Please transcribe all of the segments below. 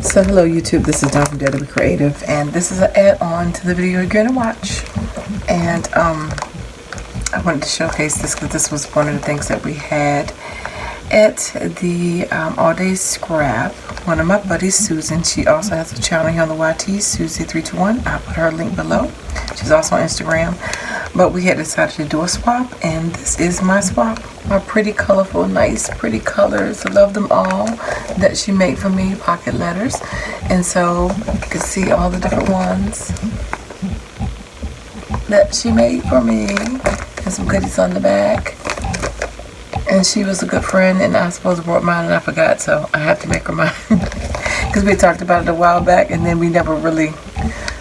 So hello YouTube, this is Dawn from DaretoBeCreative, and this is an add-on to the video you're going to watch. And I wanted to showcase this because this was one of the things that we had at the All Day Scrap. One of my buddies, Susan, she also has a channel here on the YT, Susie321. I'll put her link below. She's also on Instagram. But we had decided to do a swap, and this is my swap. My pretty, colorful, nice, pretty colors. I love them all that she made for me, pocket letters. And so you can see all the different ones that she made for me. And some goodies on the back. And she was a good friend, and I supposed to brought mine, and I forgot, so I have to make her mine. Because we talked about it a while back, and then we never really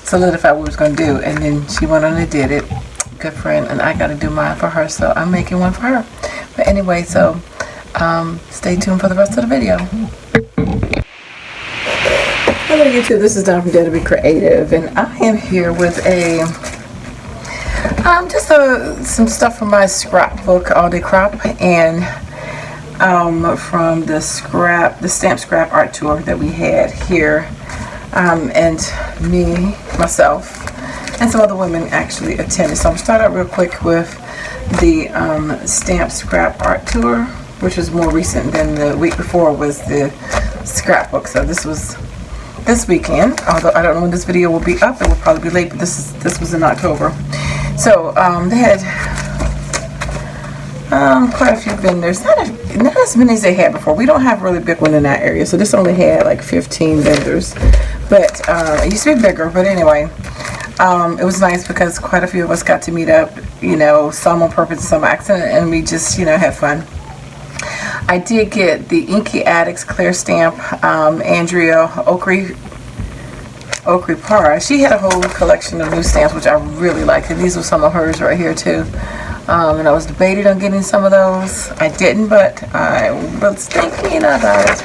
solidified what we was going to do. And then she went on and did it. Good friend, and I got to do mine for her, so I'm making one for her. But anyway, so stay tuned for the rest of the video. Hello YouTube, this is Dawn from DaretoBeCreative, and I am here with a just some stuff from my scrapbook, All Day Crop, and from the stamp scrap art tour that we had here, and myself and some other women actually attended. So I'm gonna start out real quick with the stamp scrap art tour, which was more recent than the week before was the scrapbook. So this was this weekend, although I don't know when this video will be up. It will probably be late, but this was in October. So they had quite a few vendors, not as many as they had before. We don't have a really big one in that area, so this only had like 15 vendors, but it used to be bigger. But anyway, it was nice because quite a few of us got to meet up, you know, some on purpose and some accident, and we just, you know, had fun. I did get the Inky Addicts clear stamp, Andrea Okri Parra. She had a whole collection of new stamps, which I really liked, and these were some of hers right here too. And I was debating on getting some of those. I didn't, but I was thinking about it.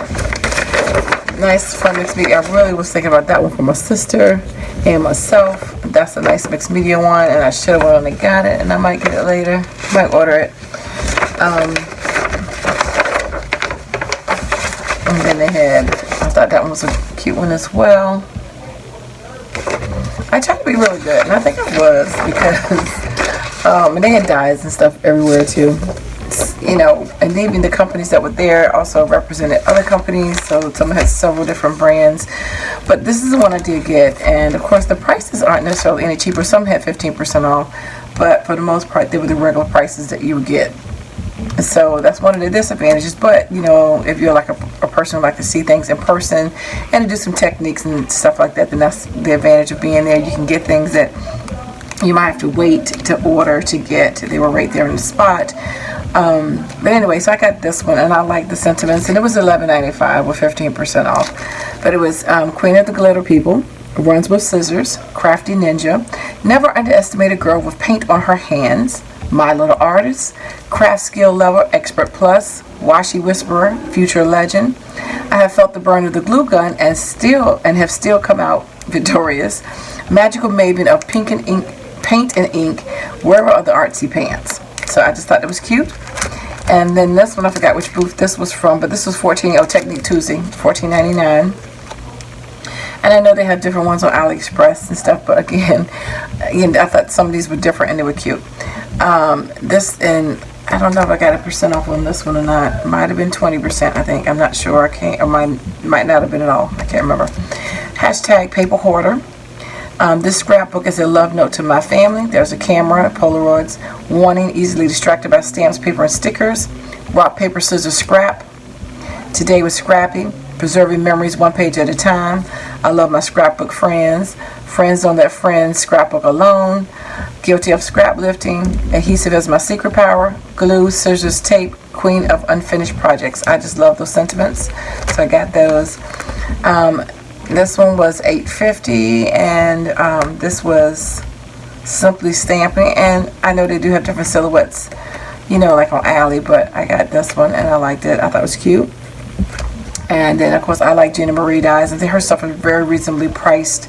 Nice fun mixed media. I really was thinking about that one for my sister and myself. That's a nice mixed media one, and I should have went on and got it, and I might get it later. Might order it. And then they had, I thought that one was a cute one as well. I tried to be really good, and I think I was, because and they had dies and stuff everywhere too, you know, and even the companies that were there also represented other companies, so some had several different brands. But this is the one I did get, and of course the prices aren't necessarily any cheaper. Some had 15% off, but for the most part they were the regular prices that you would get. So that's one of the disadvantages. But you know, if you're like a person who like to see things in person and to do some techniques and stuff like that, then that's the advantage of being there. You can get things that you might have to wait to order to get. They were right there in the spot. But anyway, so I got this one, and I like the sentiments, and it was $11.95 with 15% off. But it was Queen of the Glitter People, Runs with Scissors, Crafty Ninja, Never Underestimate a Girl with Paint on Her Hands, My Little Artist, Craft Skill Level Expert Plus, Washi Whisperer, Future Legend. I have felt the burn of the glue gun and have still come out victorious. Magical Maven of Paint and Ink, Wearer of the Artsy Pants. So I just thought it was cute. And then this one, I forgot which booth this was from, but this was Technique Tuesday, $14.99. And I know they have different ones on AliExpress and stuff, but again, I thought some of these were different and they were cute. This, and I don't know if I got a percent off on this one or not. Might have been 20%, I think. I'm not sure. I can't, or might not have been at all. I can't remember. Hashtag Paper Hoarder. This scrapbook is a love note to my family. There's a camera, Polaroids, warning, easily distracted by stamps, paper, and stickers. Rock, paper, scissors, scrap. Today was scrappy. Preserving memories one page at a time. I love my scrapbook friends. Friends don't let friends scrapbook alone. Guilty of scrap lifting. Adhesive is my secret power. Glue, scissors, tape. Queen of unfinished projects. I just love those sentiments. So I got those. This one was $8.50, and this was Simply Stamping. And I know they do have different silhouettes, you know, like on Ali, but I got this one and I liked it. I thought it was cute. And then of course I like Gina Marie dies, and her stuff is very reasonably priced,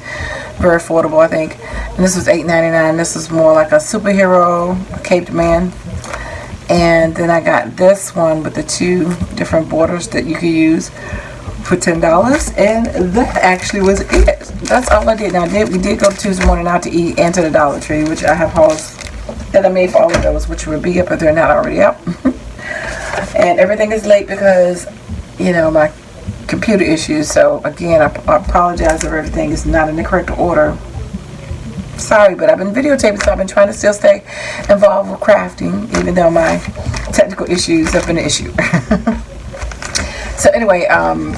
very affordable, I think. And this was $8.99. This is more like a superhero, a caped man. And then I got this one with the two different borders that you can use for $10, and that actually was it. That's all I did. Now we did go Tuesday morning out to eat and to the Dollar Tree, which I have hauls that I made for all of those, which will be up if they're not already up. And everything is late because, you know, my computer issues. So again, I apologize if everything is not in the correct order. Sorry, but I've been videotaping, so I've been trying to still stay involved with crafting, even though my technical issues have been an issue. So anyway,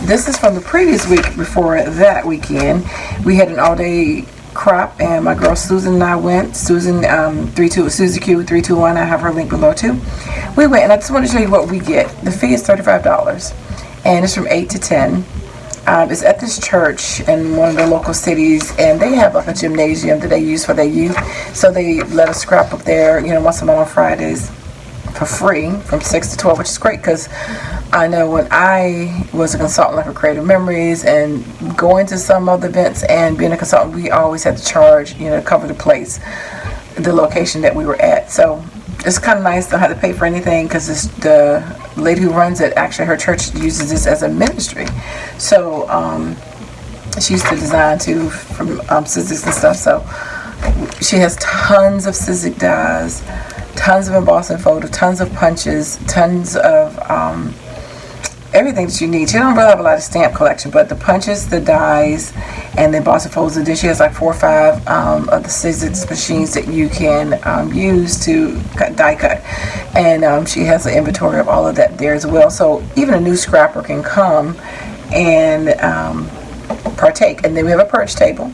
this is from the previous week. Before that weekend, we had an all-day crop, and my girl Susan and I went. Susan, Susie Q 321. I have her link below too. We went, and I just want to show you what we get. The fee is $35, and it's from 8 to 10. It's at this church in one of the local cities, and they have like a gymnasium that they use for their youth. So they let us scrap up there, you know, once a month on Fridays for free from 6 to 12, which is great because I know when I was a consultant like for Creative Memories and going to some of the events and being a consultant, we always had to charge, you know, to cover the place, the location that we were at. So it's kind of nice to have to pay for anything because the lady who runs it, actually her church uses this as a ministry. So she used to design too from scissors and stuff. So she has tons of scissor dies, tons of embossing photo, tons of punches, tons of everything that you need. She don't really have a lot of stamp collection, but the punches, the dies, and the embossing photos. And then she has like 4 or 5 of the scissors machines that you can use to die cut. And she has an inventory of all of that there as well. So even a new scrapper can come and partake. And then we have a purge table,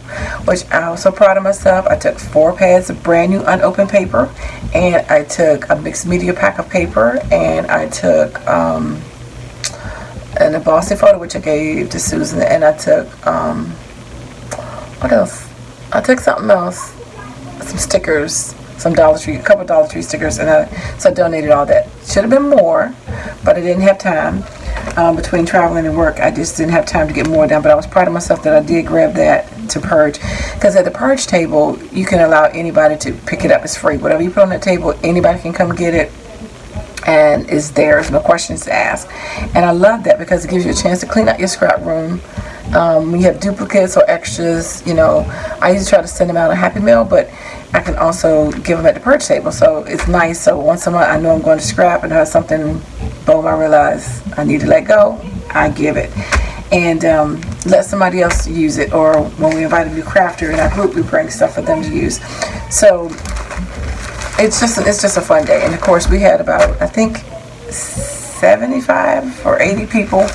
which I'm so proud of myself. I took 4 pads of brand new unopened paper, and I took a mixed media pack of paper, and I took an embossing photo, which I gave to Susan, and I took what else? I took something else, some stickers, some Dollar Tree, a couple of Dollar Tree stickers, and so I donated all that. Should have been more, but I didn't have time. Between traveling and work, I just didn't have time to get more done, but I was proud of myself that I did grab that to purge, because at the purge table you can allow anybody to pick it up. It's free. Whatever you put on that table, anybody can come get it, and it's theirs, no questions to ask. And I love that because it gives you a chance to clean out your scrap room. When you have duplicates or extras, you know, I usually try to send them out a Happy Meal, but I can also give them at the purge table. So it's nice. So once a month I know I'm going to scrap and have something, boom, I realize I need to let go, I give it. And let somebody else use it. Or when we invite a new crafter in our group, we bring stuff for them to use. So it's just a fun day. And of course we had about, I think, 75 or 80 people.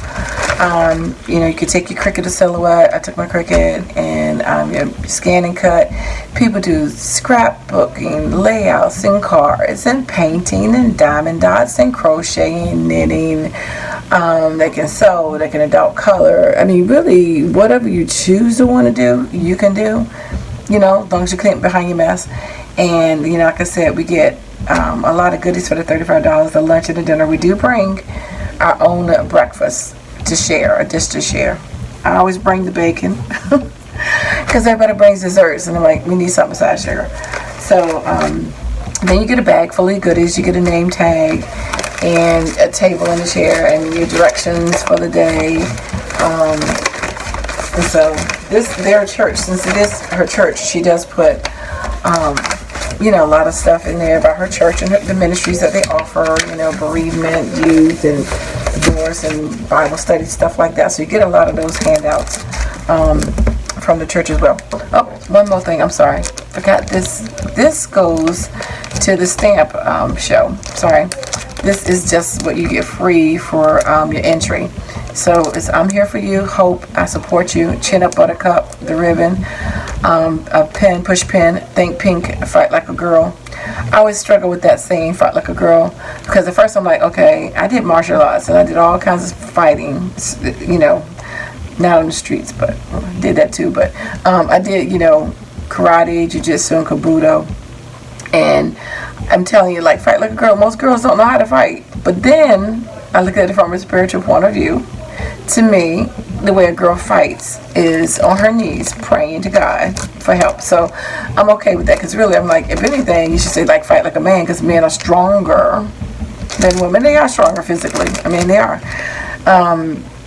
You know, you could take your Cricut or Silhouette. I took my Cricut, and you know, scan and cut. People do scrapbooking, layouts, and cards, and painting, and diamond dots, and crocheting, knitting. They can sew, they can adult color. I mean, really, whatever you choose to want to do, you can do. You know, as long as you clean behind your mess. And you know, like I said, we get a lot of goodies for the $35. The lunch and the dinner. We do bring our own breakfast to share, a dish to share. I always bring the bacon because everybody brings desserts, and I'm like, we need something besides sugar. So then you get a bag full of goodies. You get a name tag and a table and a chair and your directions for the day. And so their church, since it is her church, she does put you know, a lot of stuff in there about her church and the ministries that they offer, you know, bereavement, youth, and divorce, and Bible study, stuff like that. So you get a lot of those handouts from the church as well. Oh, one more thing, I'm sorry. Forgot this. This goes to the stamp show. Sorry. This is just what you get free for your entry. So it's I'm here for you, hope, I support you, chin up buttercup, the ribbon, a pen, push pin, think pink, fight like a girl. I always struggle with that saying, fight like a girl, because at first I'm like, okay, I did martial arts and I did all kinds of fighting, you know, not on the streets, but I did that too, but I did, you know, karate, jiu-jitsu, and kabuto. And I'm telling you, like, fight like a girl. Most girls don't know how to fight. But then I look at it from a spiritual point of view. To me, the way a girl fights is on her knees, praying to God for help. So I'm okay with that, because really, I'm like, if anything, you should say, like, fight like a man, because men are stronger than women. They are stronger physically. I mean, they are.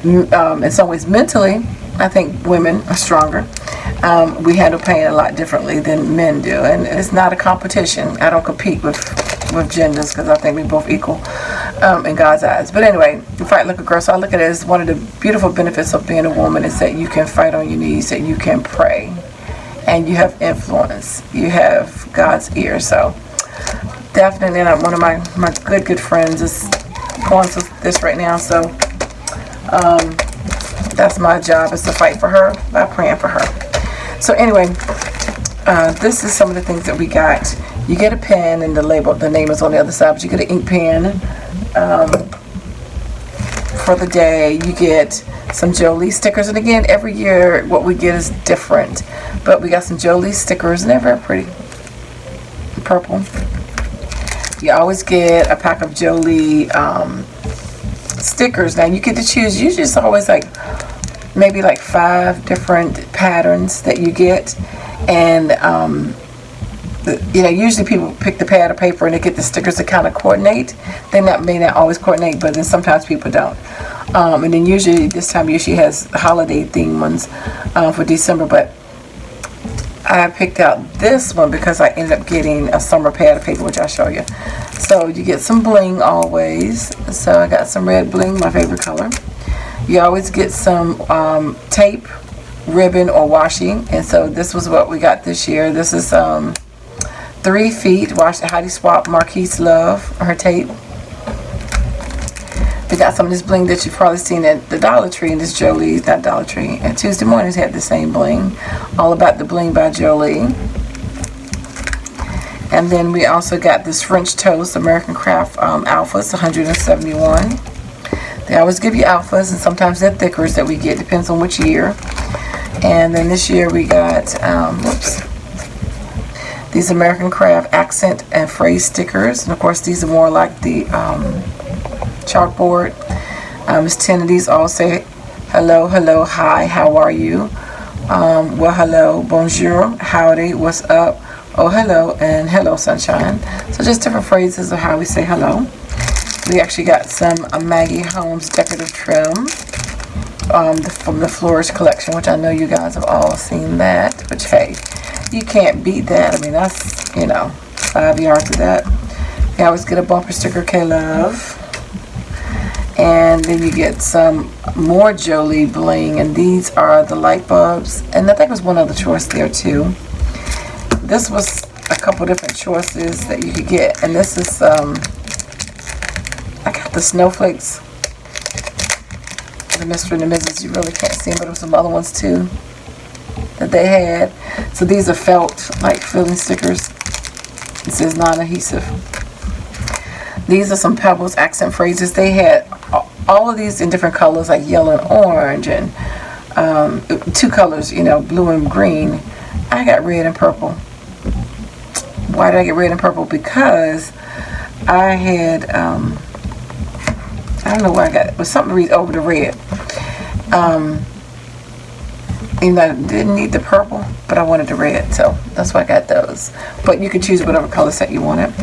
in some ways mentally, I think women are stronger. We handle pain a lot differently than men do, and it's not a competition. I don't compete with genders because I think we're both equal in God's eyes. But anyway, fight like a girl. So I look at it as one of the beautiful benefits of being a woman is that you can fight on your knees, that you can pray, and you have influence. You have God's ear. So definitely, one of my good friends is going through this right now. So that's my job, is to fight for her by praying for her. So anyway, this is some of the things that we got. You get a pen and the name is on the other side, but you get an ink pen for the day. You get some Jolie stickers, and again, every year what we get is different, but we got some Jolie stickers, and they're very pretty, purple. You always get a pack of Jolie stickers. Now you get to choose. Usually it's always like maybe like 5 different patterns that you get, and usually people pick the pad of paper and they get the stickers to kind of coordinate. They may not always coordinate, but then sometimes people don't. And then usually this time usually has holiday theme ones for December, but I picked out this one because I ended up getting a summer pad of paper, which I'll show you. So you get some bling always. So I got some red bling, my favorite color. You always get some tape, ribbon, or washi. And so this was what we got this year. This is 3 feet, wash Heidi Swap Marquise Love, her tape. We got some of this bling that you've probably seen at the Dollar Tree, and this Jolie's, not Dollar Tree, and Tuesday Mornings had the same bling. All About the Bling by Jolie. And then we also got this French Toast American Craft Alphas, 171. They always give you alphas, and sometimes they're thickers that we get, depends on which year. And then this year we got, these American Craft accent and phrase stickers. And of course these are more like the chalkboard. It's 10 of these. All say hello, hello, hi, how are you? Well, hello, bonjour, howdy, what's up, oh, hello, and hello, sunshine. So just different phrases of how we say hello. We actually got some Maggie Holmes decorative trim from the Flourish collection, which I know you guys have all seen that. But hey, you can't beat that. I mean, that's, 5 yards of that. You always get a bumper sticker, K-Love. And then you get some more Jolie bling, and these are the light bulbs. And I think there's one other choice there too. This was a couple different choices that you could get, and this is I got the snowflakes, the Mr. and the Mrs. You really can't see them, but there were some other ones too that they had. So these are felt, like filling stickers. It says non-adhesive. These are some Pebbles accent phrases. They had all of these in different colors, like yellow and orange, and 2 colors, blue and green. I got red and purple. Why did I get red and purple? Because I had, I don't know why I got it, but something over the red. I didn't need the purple, but I wanted the red, so that's why I got those. But you can choose whatever color set you wanted.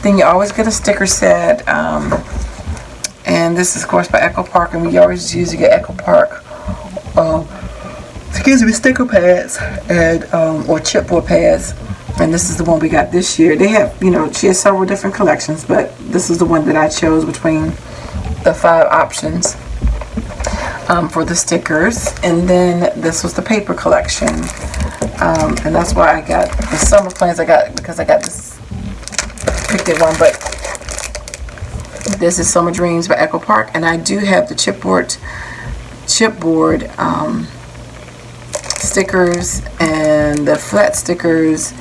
Then you always get a sticker set, and this is of course by Echo Park, and we always usually get Echo Park sticker pads and or chipboard pads. And this is the one we got this year. They have, she has several different collections, but this is the one that I chose between the 5 options for the stickers. And then this was the paper collection, and that's why I got the summer plans. I got because I got this picked it one, but this is Summer Dreams by Echo Park, and I do have the chipboard stickers and the flat stickers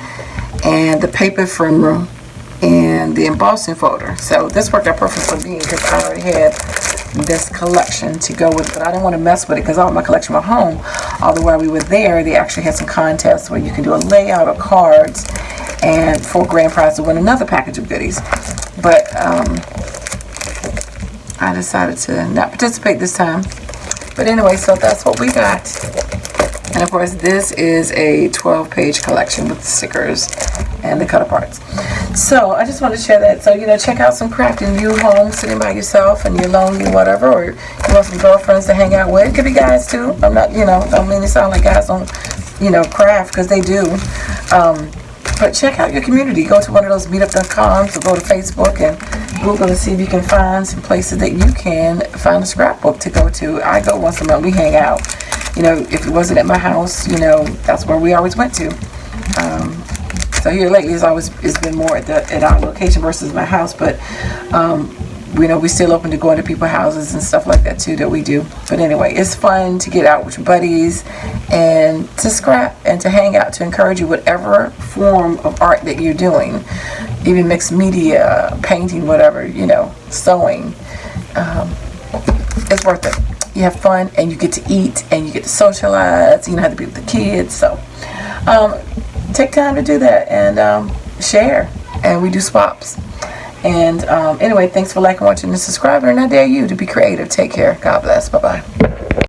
and the paper framer and the embossing folder. So this worked out perfect for me because I already had this collection to go with, but I didn't want to mess with it because all my collection was home. Although while we were there, they actually had some contests where you can do a layout of cards, and for grand prize to win another package of goodies. But I decided to not participate this time. But anyway, so that's what we got. And of course, this is a 12-page collection with stickers and the cut aparts. So I just want to share that. So, check out some crafting. You home sitting by yourself and you're lonely, whatever, or you want some girlfriends to hang out with. It could be guys too. I'm not, don't mean to sound like guys don't, craft, because they do. But check out your community. Go to one of those meetup.coms, or go to Facebook and Google to see if you can find some places that you can find a scrapbook to go to. I go once a month. We hang out. If it wasn't at my house, that's where we always went to. So here lately, it's been more at our location versus my house. But we still open to going to people's houses and stuff like that too, that we do. But anyway, it's fun to get out with your buddies and to scrap and to hang out, to encourage you whatever form of art that you're doing, even mixed media, painting, whatever, sewing. It's worth it. You have fun and you get to eat and you get to socialize. You have to be with the kids. So take time to do that and share. And we do swaps. And anyway, thanks for liking, watching, and subscribing. And I dare you to be creative. Take care. God bless. Bye-bye.